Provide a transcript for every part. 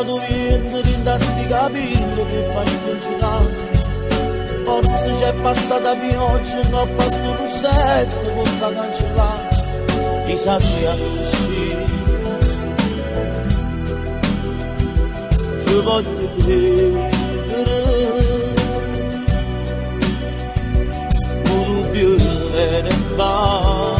passato vento in sti capelli che fai giocare. Forse c'è passata pioggia, non ho fatto russetto con la cancellare. Chissà se è così. Ci voglio credere, un dubbio me ne va.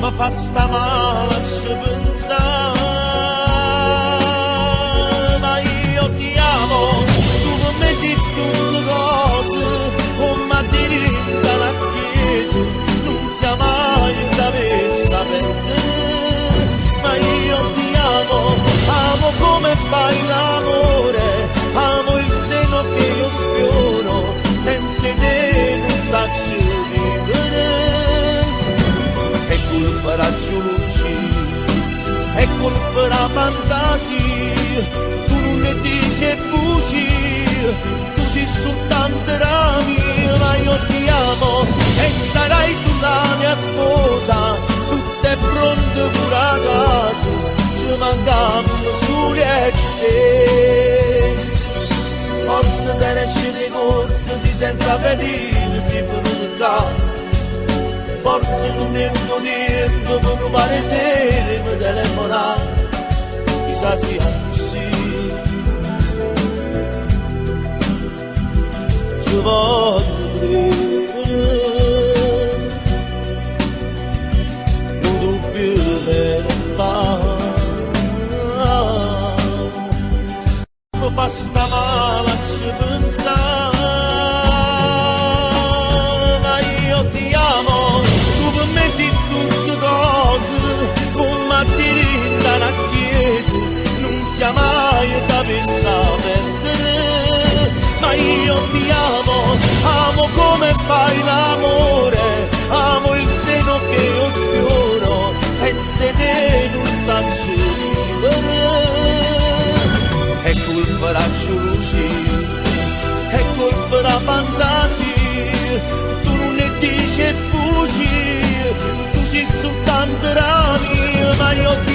Ma fa sta male a ci pensare. Ma io ti amo, tu con me sei tutte cose, come diritto alla chiesa, non sia mai da messa per te. Ma io ti amo come fai l'amore, amo il seno che io sfioro, senza te non saccio vivere. È colpa la luce, è colpa la fantasia, tu non ne dici bugie, tu sei soltanto la mia, ma io ti amo e sarai tu la mia sposa, tutto è pronto pure a casa, ci mancano soli e te. Forse te ne scesi corse, si senza vedere, si può toccare. Forse non è il tuo tempo, ma non pare sere mi telefonare. Chissà sia così. Ci voglio credere, un dubbio me ne fa. Mi fa sta male a ci pensare. Ma io ti amo, per me sei tutte cose, come a dire dalla chiesa, non sia mai da messa perdere. Ma io ti amo come fai l'amore, amo il seno che io sfioro, senza te non saccio vivere. È colpa la luce, è colpa la fantasia, tu non ne dici bugie, tu sei soltanto la mia, ma io ti